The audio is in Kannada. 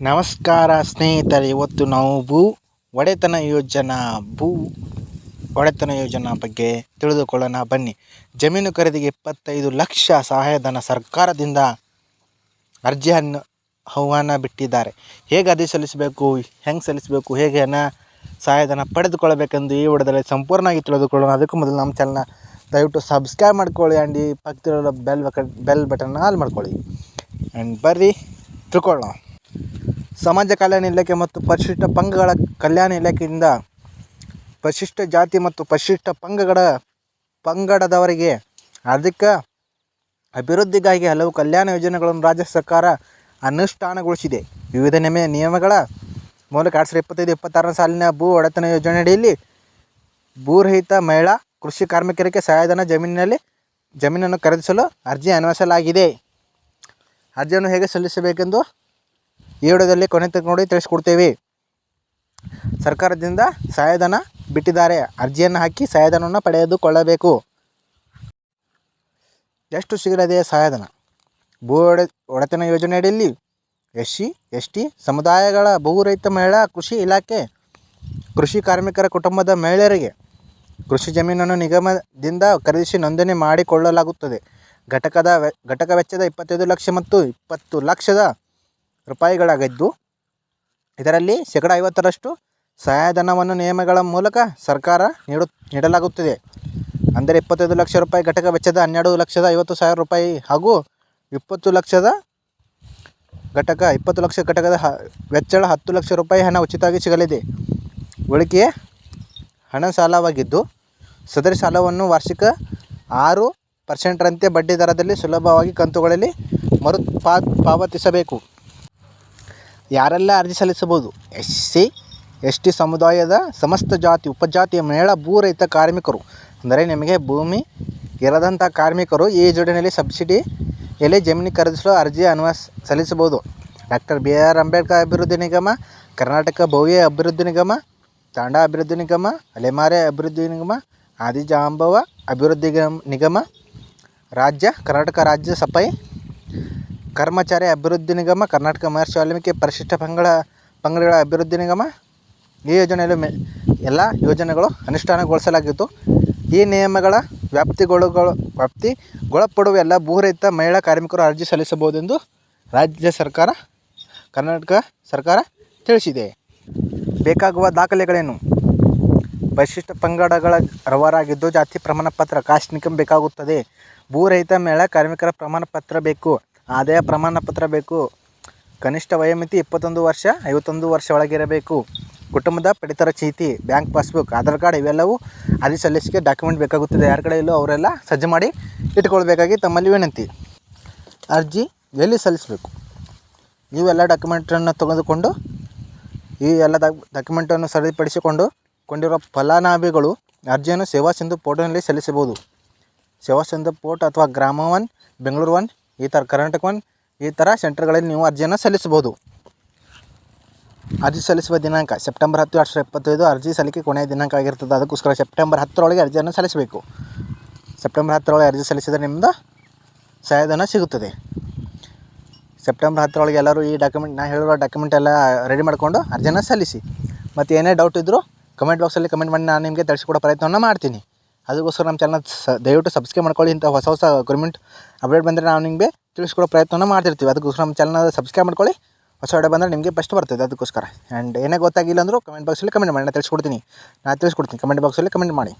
ನಮಸ್ಕಾರ ಸ್ನೇಹಿತರೆ, ಇವತ್ತು ನಾವು ಭೂ ಒಡೆತನ ಯೋಜನಾ ಬಗ್ಗೆ ತಿಳಿದುಕೊಳ್ಳೋಣ ಬನ್ನಿ. ಜಮೀನು ಖರೀದಿಗೆ 25 ಲಕ್ಷ ಸಹಾಯಧನ ಸರ್ಕಾರದಿಂದ ಅರ್ಜಿಯನ್ನು ಆಹ್ವಾನ ಬಿಟ್ಟಿದ್ದಾರೆ. ಹೇಗೆ ಅರ್ಜಿ ಸಲ್ಲಿಸಬೇಕು, ಹೆಂಗೆ ಸಲ್ಲಿಸಬೇಕು, ಹೇಗೆ ಸಹಾಯಧನ ಪಡೆದುಕೊಳ್ಳಬೇಕೆಂದು ಈ ವಿಡಿಯೋದಲ್ಲಿ ಸಂಪೂರ್ಣವಾಗಿ ತಿಳಿದುಕೊಳ್ಳೋಣ. ಅದಕ್ಕೂ ಮೊದಲು ನಮ್ಮ ಚಾನಲ್ನ ದಯವಿಟ್ಟು ಸಬ್ಸ್ಕ್ರೈಬ್ ಮಾಡ್ಕೊಳ್ಳಿ ಆ್ಯಂಡ್ ಈ ಪಕ್ಕದಲ್ಲಿರೋ ಬೆಲ್ ಬಟನ್ ಆಲ್ ಮಾಡ್ಕೊಳ್ಳಿ. ಆ್ಯಂಡ್ ಬರ್ರಿ ತಿಳ್ಕೊಳ್ಳೋಣ. ಸಮಾಜ ಕಲ್ಯಾಣ ಇಲಾಖೆ ಮತ್ತು ಪರಿಶಿಷ್ಟ ಪಂಗಡಗಳ ಕಲ್ಯಾಣ ಇಲಾಖೆಯಿಂದ ಪರಿಶಿಷ್ಟ ಜಾತಿ ಮತ್ತು ಪರಿಶಿಷ್ಟ ಪಂಗಡದವರಿಗೆ ಆರ್ಥಿಕ ಅಭಿವೃದ್ಧಿಗಾಗಿ ಹಲವು ಕಲ್ಯಾಣ ಯೋಜನೆಗಳನ್ನು ರಾಜ್ಯ ಸರ್ಕಾರ ಅನುಷ್ಠಾನಗೊಳಿಸಿದೆ. ವಿವಿಧ ನಿಯಮಗಳ ಮೂಲಕ 2025-26 ಸಾಲಿನ ಭೂ ಒಡೆತನ ಯೋಜನೆಯಡಿಯಲ್ಲಿ ಭೂರಹಿತ ಮಹಿಳಾ ಕೃಷಿ ಕಾರ್ಮಿಕರಿಗೆ ಸಹಾಯಧನ ಜಮೀನನ್ನು ಖರೀದಿಸಲು ಅರ್ಜಿ ಆಹ್ವಾನಿಸಲಾಗಿದೆ. ಅರ್ಜಿಯನ್ನು ಹೇಗೆ ಸಲ್ಲಿಸಬೇಕೆಂದು ಈ ವಿಡಿಯೋದಲ್ಲಿ ಕೊನೆ ತನಕ ನೋಡಿ ತಿಳಿಸ್ಕೊಡ್ತೇವೆ. ಸರ್ಕಾರದಿಂದ ಸಹಾಯಧನ ಬಿಟ್ಟಿದ್ದಾರೆ. ಅರ್ಜಿಯನ್ನು ಹಾಕಿ ಸಹಾಯಧನವನ್ನು ಪಡೆದುಕೊಳ್ಳಬೇಕು. ಎಷ್ಟು ಸಿಗಲಿದೆ ಸಹಾಯಧನ? ಭೂ ಒಡೆತನ ಯೋಜನೆಯಡಿಯಲ್ಲಿ SC/ST ಸಮುದಾಯಗಳ ಭೂರಹಿತ ಮಹಿಳಾ ಕೃಷಿ ಇಲಾಖೆ ಕೃಷಿ ಕಾರ್ಮಿಕರ ಕುಟುಂಬದ ಮಹಿಳೆಯರಿಗೆ ಕೃಷಿ ಜಮೀನನ್ನು ನಿಗಮದಿಂದ ಖರೀದಿಸಿ ನೋಂದಣಿ ಮಾಡಿಕೊಳ್ಳಲಾಗುತ್ತದೆ. ಘಟಕ ವೆಚ್ಚದ 25 ಲಕ್ಷ ಮತ್ತು 20 ಲಕ್ಷದ ರೂಪಾಯಿಗಳಾಗಿದ್ದು, ಇದರಲ್ಲಿ 50% ಸಹಾಯಧನವನ್ನು ನಿಯಮಗಳ ಮೂಲಕ ಸರ್ಕಾರ ನೀಡಲಾಗುತ್ತದೆ. ಅಂದರೆ 25 ಲಕ್ಷ ರೂಪಾಯಿ ಘಟಕ ವೆಚ್ಚದ 12,50,000 ರೂಪಾಯಿ ಹಾಗೂ 20 ಲಕ್ಷ ಘಟಕದ ವೆಚ್ಚದ 10 ಲಕ್ಷ ರೂಪಾಯಿ ಹಣ ಉಚಿತವಾಗಿ ಸಿಗಲಿದೆ. ಉಳಿಕೆಯ ಹಣ ಸಾಲವಾಗಿದ್ದು, ಸದರಿ ಸಾಲವನ್ನು ವಾರ್ಷಿಕ 6% ಬಡ್ಡಿ ದರದಲ್ಲಿ ಸುಲಭವಾಗಿ ಕಂತುಗಳಲ್ಲಿ ಪಾವತಿಸಬೇಕು. ಯಾರೆಲ್ಲ ಅರ್ಜಿ ಸಲ್ಲಿಸಬಹುದು? SC/ST ಸಮುದಾಯದ ಸಮಸ್ತ ಜಾತಿ ಉಪಜಾತಿಯ ಮಹಿಳಾ ಭೂರಹಿತ ಕಾರ್ಮಿಕರು, ಅಂದರೆ ನಿಮಗೆ ಭೂಮಿ ಇರದಂಥ ಕಾರ್ಮಿಕರು ಈ ಯೋಜನೆಯಲ್ಲಿ ಸಬ್ಸಿಡಿಯಲ್ಲಿ ಜಮೀನು ಖರೀದಿಸಲು ಅರ್ಜಿ ಸಲ್ಲಿಸಬಹುದು. ಡಾಕ್ಟರ್ BR ಅಂಬೇಡ್ಕರ್ ಅಭಿವೃದ್ಧಿ ನಿಗಮ, ಕರ್ನಾಟಕ ಭವ್ಯ ಅಭಿವೃದ್ಧಿ ನಿಗಮ, ತಾಂಡಾ ಅಭಿವೃದ್ಧಿ ನಿಗಮ, ಅಲೆಮಾರಿ ಅಭಿವೃದ್ಧಿ ನಿಗಮ, ಆದಿಜಾಂಬವ ಅಭಿವೃದ್ಧಿ ನಿಗಮ, ಕರ್ನಾಟಕ ರಾಜ್ಯ ಸಫಾಯಿ ಕರ್ಮಚಾರಿ ಅಭಿವೃದ್ಧಿ ನಿಗಮ, ಕರ್ನಾಟಕ ಮಹರ್ಷಿ ವಾಲ್ಮೀಕಿ ಪರಿಶಿಷ್ಟ ಪಂಗಡಗಳ ಅಭಿವೃದ್ಧಿ ನಿಗಮ. ಈ ಯೋಜನೆಯಲ್ಲಿ ಎಲ್ಲ ಯೋಜನೆಗಳು ಅನುಷ್ಠಾನಗೊಳಿಸಲಾಗಿದ್ದು, ಈ ನಿಯಮಗಳ ವ್ಯಾಪ್ತಿಗೊಳಪಡುವ ಎಲ್ಲ ಭೂರಹಿತ ಮಹಿಳಾ ಕಾರ್ಮಿಕರು ಅರ್ಜಿ ಸಲ್ಲಿಸಬಹುದೆಂದು ಕರ್ನಾಟಕ ಸರ್ಕಾರ ತಿಳಿಸಿದೆ. ಬೇಕಾಗುವ ದಾಖಲೆಗಳೇನು? ಪರಿಶಿಷ್ಟ ಪಂಗಡಗಳವರಾಗಿದ್ದು ಜಾತಿ ಪ್ರಮಾಣ ಪತ್ರ ಕಾಸ್ಟ್ ಇನ್ಕಮ್ ಬೇಕಾಗುತ್ತದೆ. ಭೂರಹಿತ ಮಹಿಳಾ ಕಾರ್ಮಿಕರ ಪ್ರಮಾಣ ಪತ್ರ ಬೇಕು. ಆದಾಯ ಪ್ರಮಾಣ ಪತ್ರ ಬೇಕು. ಕನಿಷ್ಠ ವಯೋಮಿತಿ 21 ವರ್ಷ 51 ವರ್ಷ ಒಳಗಿರಬೇಕು. ಕುಟುಂಬದ ಪಡಿತರ ಚೀಟಿ, ಬ್ಯಾಂಕ್ ಪಾಸ್ಬುಕ್, ಆಧಾರ್ ಕಾರ್ಡ್ ಇವೆಲ್ಲವೂ ಅರ್ಜಿ ಸಲ್ಲಿಸಿಕೆ ಡಾಕ್ಯುಮೆಂಟ್ ಬೇಕಾಗುತ್ತದೆ. ಯಾರ ಕಡೆ ಇಲ್ಲೋ ಅವರೆಲ್ಲ ಸಜ್ಜು ಮಾಡಿ ಇಟ್ಕೊಳ್ಬೇಕಾಗಿ ತಮ್ಮಲ್ಲಿ ವಿನಂತಿ. ಅರ್ಜಿ ಎಲ್ಲಿ ಸಲ್ಲಿಸಬೇಕು? ನೀವೆಲ್ಲ ಡಾಕ್ಯುಮೆಂಟನ್ನು ತೆಗೆದುಕೊಂಡು ಈ ಎಲ್ಲ ಡಾಕ್ಯುಮೆಂಟನ್ನು ಸರಿಪಡಿಸಿಕೊಂಡಿರುವ ಫಲಾನುಭವಿಗಳು ಅರ್ಜಿಯನ್ನು ಸೇವಾ ಸಿಂಧು ಪೋರ್ಟಲ್ನಲ್ಲಿ ಸಲ್ಲಿಸಬಹುದು. ಸೇವಾ ಸಿಂಧು ಪೋರ್ಟ್ ಅಥವಾ ಗ್ರಾಮ 1, ಬೆಂಗಳೂರು 1, ಈ ಥರ ಕರ್ನಾಟಕ 1 ಈ ಥರ ಸೆಂಟರ್ಗಳಲ್ಲಿ ನೀವು ಅರ್ಜಿಯನ್ನು ಸಲ್ಲಿಸಬಹುದು. ಅರ್ಜಿ ಸಲ್ಲಿಸುವ ದಿನಾಂಕ ಸೆಪ್ಟೆಂಬರ್ 10, 2025 ಅರ್ಜಿ ಸಲ್ಲಿಕೆ ಕೊನೆಯ ದಿನಾಂಕ ಆಗಿರ್ತದೆ. ಅದಕ್ಕೋಸ್ಕರ ಸೆಪ್ಟೆಂಬರ್ 10 ಅರ್ಜಿಯನ್ನು ಸಲ್ಲಿಸಬೇಕು. ಸೆಪ್ಟೆಂಬರ್ 10 ಅರ್ಜಿ ಸಲ್ಲಿಸಿದರೆ ನಿಮ್ಮದು ಸಹಾಯಧನ ಸಿಗುತ್ತದೆ. ಸೆಪ್ಟೆಂಬರ್ 10 ಎಲ್ಲರೂ ಈ ನಾ ಹೇಳಿರೋ ಡಾಕ್ಯುಮೆಂಟ್ ಎಲ್ಲ ರೆಡಿ ಮಾಡಿಕೊಂಡು ಅರ್ಜಿಯನ್ನು ಸಲ್ಲಿಸಿ. ಮತ್ತು ಏನೇ ಡೌಟ್ ಇದ್ದರೂ ಕಮೆಂಟ್ ಬಾಕ್ಸಲ್ಲಿ ಕಮೆಂಟ್ ಮಾಡಿ ನಾನು ನಿಮಗೆ ತಿಳಿಸ್ಕೊಡೋ ಪ್ರಯತ್ನವನ್ನು ಮಾಡ್ತೀನಿ. ಅದಕ್ಕೋಸ್ಕರ ನಮ್ಮ ಚಾನಲ್ ದಯವಿಟ್ಟು ಸಬ್ಸ್ಕ್ರೈಬ್ ಮಾಡ್ಕೊಳ್ಳಿ. ಇಂಥ ಹೊಸ ಗೌರ್ಮೆಂಟ್ ಅಪ್ಡೇಟ್ ಬಂದರೆ ನಾವು ನಿಮಗೆ ತಿಳಿಸ್ಕೊಡೋ ಪ್ರಯತ್ನವನ್ನು ಮಾಡ್ತಿರ್ತೀವಿ. ಅದಕ್ಕೋಸ್ಕರ ನಮ್ಮ ಚಾನಲ್ ಸಬ್ಸ್ಕ್ರೈಬ್ ಮಾಡ್ಕೊಳ್ಳಿ. ಹೊಸ ವಿಡಿಯೋ ಬಂದರೆ ನಿಮಗೆ ಫಸ್ಟ್ ಬರ್ತದೆ. ಅದಕ್ಕೋಸ್ಕರ ಏನೇ ಗೊತ್ತಾಗಿಲ್ಲ ಅಂದರೂ ಕಮೆಂಟ್ ಬಾಕ್ಸಲ್ಲಿ ಕಮೆಂಟ್ ಮಾಡಿ, ನಾನು ತಿಳಿಸ್ಕೊಡ್ತೀನಿ. ಕಮೆಂಟ್ ಬಾಕ್ಸಲ್ಲಿ ಕಮೆಂಟ್ ಮಾಡಿ.